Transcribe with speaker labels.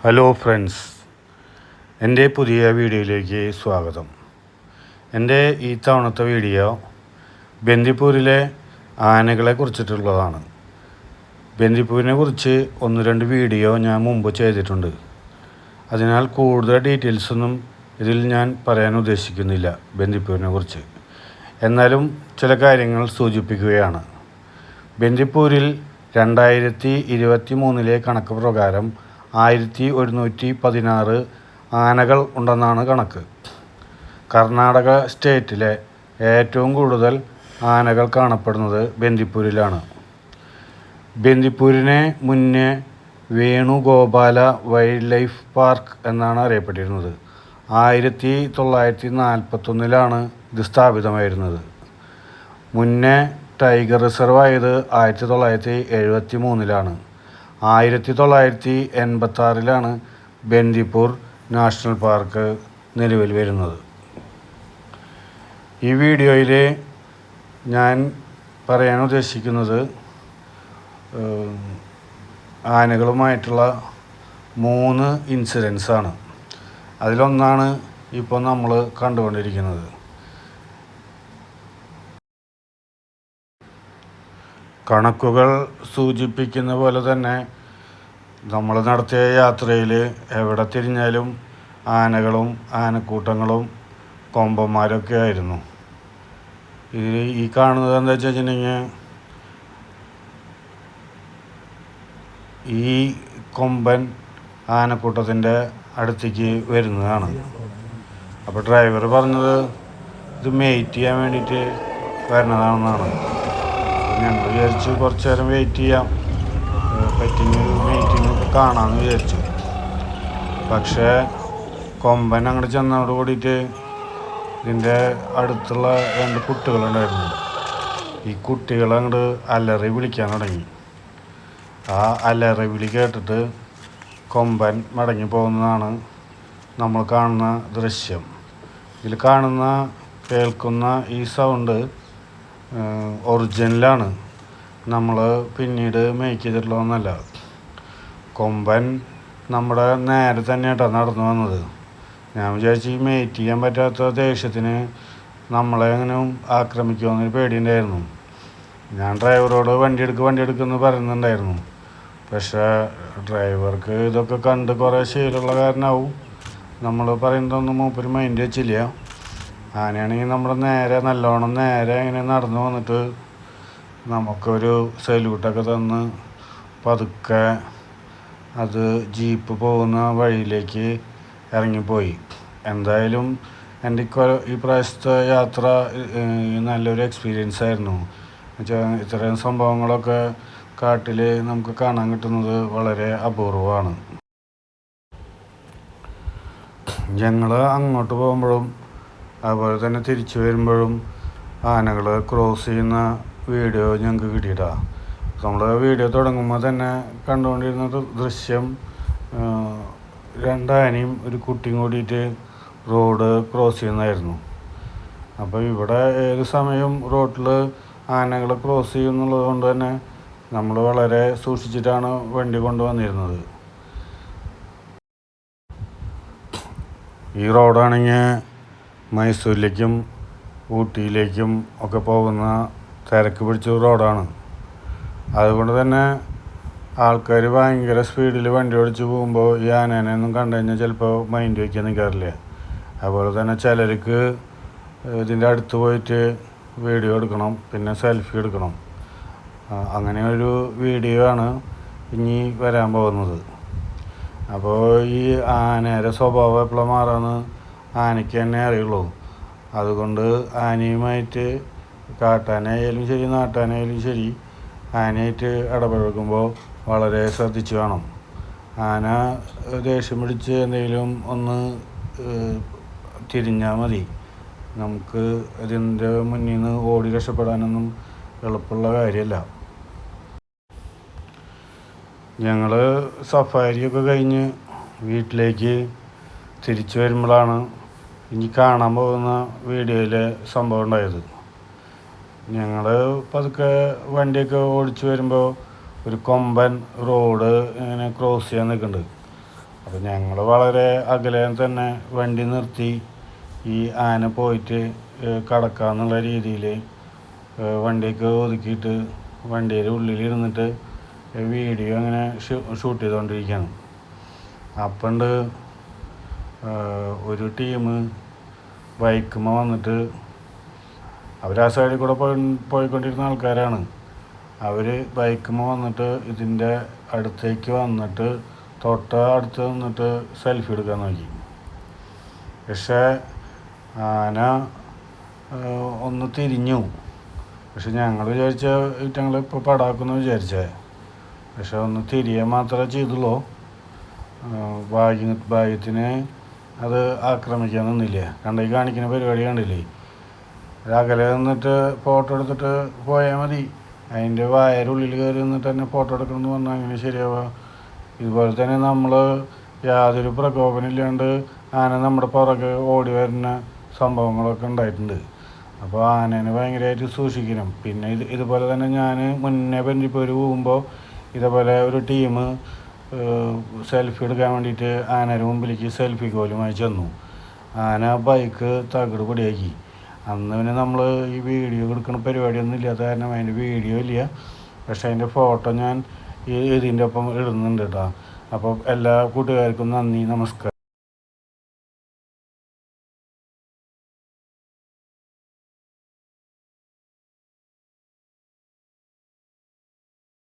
Speaker 1: Hello friends, എൻ്റെ പുതിയ വീഡിയോയിലേക്ക് സ്വാഗതം. എൻ്റെ ഈ തവണത്തെ വീഡിയോ ബന്ദിപ്പൂരിലെ ആനകളെ കുറിച്ചിട്ടുള്ളതാണ്. ബന്ദിപ്പൂരിനെ കുറിച്ച് 1-2 വീഡിയോ ഞാൻ മുമ്പ് ചെയ്തിട്ടുണ്ട്. അതിനാൽ കൂടുതൽ ഡീറ്റെയിൽസൊന്നും ഇതിൽ ഞാൻ പറയാൻ ഉദ്ദേശിക്കുന്നില്ല ബന്ദിപ്പൂരിനെ കുറിച്ച്. എന്നാലും ചില കാര്യങ്ങൾ സൂചിപ്പിക്കുകയാണ്. ബന്ദിപ്പൂരിൽ 2023 കണക്ക് പ്രകാരം 1116 ആനകൾ ഉണ്ടെന്നാണ് കണക്ക്. കർണാടക സ്റ്റേറ്റിലെ ഏറ്റവും കൂടുതൽ ആനകൾ കാണപ്പെടുന്നത് ബന്ദിപ്പൂരിലാണ്. ബന്ദിപ്പൂരിനെ മുന്നേ വേണുഗോപാല വൈൽഡ് ലൈഫ് പാർക്ക് എന്നാണ് അറിയപ്പെട്ടിരുന്നത്. 1941 ഇത് സ്ഥാപിതമായിരുന്നത്. മുന്നേ ടൈഗർ റിസർവ് ആയത് 1973 1986 ബന്ദിപ്പൂർ നാഷണൽ പാർക്ക് നിലവിൽ വരുന്നത്. ഈ വീഡിയോയിൽ ഞാൻ പറയാൻ ഉദ്ദേശിക്കുന്നത് ആനകളുമായിട്ടുള്ള 3 ഇൻസിഡൻസാണ്. അതിലൊന്നാണ് ഇപ്പോൾ നമ്മൾ കണ്ടുകൊണ്ടിരിക്കുന്നത്. കണക്കുകൾ സൂചിപ്പിക്കുന്ന പോലെ തന്നെ നമ്മൾ നടത്തിയ യാത്രയിൽ എവിടെ തിരിഞ്ഞാലും ആനകളും ആനക്കൂട്ടങ്ങളും കൊമ്പന്മാരൊക്കെ ആയിരുന്നു. ഈ കാണുന്നത് എന്താ വെച്ചിട്ടുണ്ടെങ്കിൽ ഈ കൊമ്പൻ ആനക്കൂട്ടത്തിൻ്റെ അടുത്തേക്ക് വരുന്നതാണ്. അപ്പോൾ ഡ്രൈവർ പറഞ്ഞത് ഇത് മെയ്റ്റ് ചെയ്യാൻ വേണ്ടിയിട്ട് വരുന്നതാണെന്നാണ്. ഞങ്ങൾ വിചാരിച്ചു കുറച്ച് നേരം വെയിറ്റ് ചെയ്യാം, പറ്റിങ്ങൊരു മീറ്റിങ്ങൊക്കെ കാണാമെന്ന് വിചാരിച്ചു. പക്ഷേ കൊമ്പൻ അങ്ങോട്ട് ചെന്നോട് കൂടിയിട്ട് ഇതിൻ്റെ അടുത്തുള്ള 2 കുട്ടികളുണ്ടായിരുന്നു. ഈ കുട്ടികൾ അങ്ങോട്ട് അലറി വിളിക്കാൻ തുടങ്ങി. ആ അലറി വിളി കേട്ടിട്ട് കൊമ്പൻ മടങ്ങി പോകുന്നതാണ് നമ്മൾ കാണുന്ന ദൃശ്യം. ഇതിൽ കേൾക്കുന്ന ഈ സൗണ്ട് ഒറിജിനലാണ്. നമ്മൾ പിന്നീട് മേക്ക് ചെയ്തിട്ടുള്ളതൊന്നല്ല. കൊമ്പൻ നമ്മുടെ നേരെ തന്നെയായിട്ടാണ് നടന്നു വന്നത്. ഞാൻ വിചാരിച്ചു ഈ മേറ്റ് ചെയ്യാൻ പറ്റാത്ത ദേഷ്യത്തിന് നമ്മളെ എങ്ങനെ ആക്രമിക്കുമെന്നൊരു പേടിയുണ്ടായിരുന്നു. ഞാൻ ഡ്രൈവറോട് വണ്ടി എടുക്കുമെന്ന് പറയുന്നുണ്ടായിരുന്നു. പക്ഷേ ഡ്രൈവർക്ക് ഇതൊക്കെ കണ്ട് കുറേ ശീലമുള്ള കാരണമാവും നമ്മൾ പറയുന്നതൊന്നും മൂപ്പര് മൈൻഡ് വെച്ചില്ല. ആനയാണെങ്കിൽ നമ്മുടെ നല്ലോണം നേരെ ഇങ്ങനെ നടന്നു വന്നിട്ട് നമുക്കൊരു സല്യൂട്ടൊക്കെ തന്ന് പതുക്കെ അത് ജീപ്പ് പോകുന്ന വഴിയിലേക്ക് ഇറങ്ങിപ്പോയി. എന്തായാലും എൻ്റെ ഈ പ്രാവശ്യത്തെ യാത്ര നല്ലൊരു എക്സ്പീരിയൻസ് ആയിരുന്നു. ഇത്തരം സംഭവങ്ങളൊക്കെ കാട്ടിൽ നമുക്ക് കാണാൻ കിട്ടുന്നത് വളരെ അപൂർവമാണ്. ഞങ്ങൾ അങ്ങോട്ട് പോകുമ്പോഴും അതുപോലെ തന്നെ തിരിച്ചു വരുമ്പോഴും ആനകൾ ക്രോസ് ചെയ്യുന്ന വീഡിയോ ഞങ്ങൾക്ക് കിട്ടിയിട്ടാണ്. നമ്മൾ വീഡിയോ തുടങ്ങുമ്പോൾ തന്നെ കണ്ടുകൊണ്ടിരുന്ന ദൃശ്യം 2 ആനയും ഒരു കുട്ടിയും കൂടിയിട്ട് റോഡ് ക്രോസ് ചെയ്യുന്നതായിരുന്നു. അപ്പോൾ ഇവിടെ ഏത് സമയവും റോഡിൽ ആനകൾ ക്രോസ് ചെയ്യുന്നുള്ളത് കൊണ്ട് തന്നെ നമ്മൾ വളരെ സൂക്ഷിച്ചിട്ടാണ് വണ്ടി കൊണ്ടുവന്നിരുന്നത്. ഈ റോഡാണെങ്കിൽ മൈസൂരിലേക്കും ഊട്ടിയിലേക്കും ഒക്കെ പോകുന്ന തിരക്ക് പിടിച്ച റോഡാണ്. അതുകൊണ്ട് തന്നെ ആൾക്കാർ ഭയങ്കര സ്പീഡിൽ വണ്ടി ഓടിച്ച് പോകുമ്പോൾ ഈ ആനേനെയൊന്നും കണ്ടു കഴിഞ്ഞാൽ ചിലപ്പോൾ മൈൻഡ് വയ്ക്കാൻ നിൽക്കാറില്ല. അതുപോലെ തന്നെ ചിലർക്ക് ഇതിൻ്റെ അടുത്ത് പോയിട്ട് വീഡിയോ എടുക്കണം, പിന്നെ സെൽഫി എടുക്കണം. അങ്ങനെ ഒരു വീഡിയോ ആണ് ഇനി വരാൻ പോകുന്നത്. അപ്പോൾ ഈ ആനയുടെ സ്വഭാവം എപ്പോഴും മാറാമെന്ന് ആനയ്ക്ക് തന്നെ അറിയുള്ളൂ. അതുകൊണ്ട് ആനയുമായിട്ട് കാട്ടാനായാലും ശരി നാട്ടാനായാലും ശരി ആനയായിട്ട് ഇടപഴകുമ്പോൾ വളരെ ശ്രദ്ധിച്ച് വേണം. ആന ദേഷ്യം പിടിച്ച് എന്തെങ്കിലും ഒന്ന് തിരിഞ്ഞാൽ മതി. നമുക്ക് ഇതിൻ്റെ മുന്നിൽ നിന്ന് ഓടി രക്ഷപ്പെടാനൊന്നും എളുപ്പമുള്ള കാര്യമല്ല. ഞങ്ങൾ സഫാരിയൊക്കെ കഴിഞ്ഞ് വീട്ടിലേക്ക് തിരിച്ചു വരുമ്പോഴാണ് ഇനി കാണാൻ പോകുന്ന വീഡിയോയിലെ സംഭവം ഉണ്ടായത്. ഞങ്ങൾ പതുക്കെ വണ്ടിയൊക്കെ ഓടിച്ച് വരുമ്പോൾ ഒരു കൊമ്പൻ റോഡ് ഇങ്ങനെ ക്രോസ് ചെയ്യാൻ നിൽക്കുന്നുണ്ട്. അപ്പോൾ ഞങ്ങൾ വളരെ അകലെ തന്നെ വണ്ടി നിർത്തി ഈ ആന പോയിട്ട് കടക്കാന്നുള്ള രീതിയിൽ വണ്ടിയൊക്കെ ഒതുക്കിയിട്ട് വണ്ടിയുടെ ഉള്ളിലിരുന്നിട്ട് വീഡിയോ അങ്ങനെ ഷൂട്ട് ചെയ്തുകൊണ്ടിരിക്കുകയാണ്. അപ്പണ്ട് ഒരു ടീം ബൈക്കുമ്മ വന്നിട്ട് അവർ ആ സൈഡിൽ കൂടെ പോയിക്കൊണ്ടിരുന്ന ആൾക്കാരാണ്. അവർ ബൈക്കുമ്മ വന്നിട്ട് ഇതിൻ്റെ അടുത്തേക്ക് വന്നിട്ട് അടുത്ത് നിന്നിട്ട് സെൽഫി എടുക്കാൻ നോക്കി. പക്ഷേ ആന ഒന്ന് തിരിഞ്ഞു. പക്ഷെ ഞങ്ങൾ വിചാരിച്ച ഞങ്ങളിപ്പോൾ പടാക്കുമെന്ന് വിചാരിച്ചേ. പക്ഷെ ഒന്ന് തിരിയാൻ മാത്രമേ ചെയ്തുള്ളൂ. ഭാഗ്യത്തിന് അത് ആക്രമിക്കാൻ നിന്നില്ല. കണ്ടേ കാണിക്കുന്ന പരിപാടി കണ്ടില്ലേ? അകലെ നിന്നിട്ട് ഫോട്ടോ എടുത്തിട്ട് പോയാൽ മതി. അതിൻ്റെ വായരുള്ളിൽ കയറി നിന്നിട്ട് തന്നെ ഫോട്ടോ എടുക്കണമെന്ന് പറഞ്ഞാൽ അങ്ങനെ ശരിയാവുക? ഇതുപോലെ തന്നെ നമ്മൾ യാതൊരു പ്രകോപനമില്ലാണ്ട് ആന നമ്മുടെ പുറകെ ഓടി വരുന്ന സംഭവങ്ങളൊക്കെ ഉണ്ടായിട്ടുണ്ട്. അപ്പോൾ ആനേനെ ഭയങ്കരമായിട്ട് സൂക്ഷിക്കണം. പിന്നെ ഇതുപോലെ തന്നെ ഞാൻ മുന്നേ ബന്ദിപ്പൂർ പോകുമ്പോൾ ഇതേപോലെ ഒരു ടീം സെൽഫി എടുക്കാൻ വേണ്ടിയിട്ട് ആനയുടെ മുമ്പിലേക്ക് സെൽഫി കോലുമായി ചെന്നു. ആന ബൈക്ക് തകിട് പൊടിയാക്കി. അന്ന് പിന്നെ നമ്മൾ ഈ വീഡിയോ എടുക്കുന്ന പരിപാടിയൊന്നും ഇല്ലാത്ത കാരണം അതിൻ്റെ വീഡിയോ ഇല്ല. പക്ഷേ അതിൻ്റെ ഫോട്ടോ ഞാൻ ഇതിൻ്റെ ഒപ്പം ഇടുന്നുണ്ട് കേട്ടോ. അപ്പോൾ എല്ലാ കൂട്ടുകാർക്കും നന്ദി, നമസ്കാരം.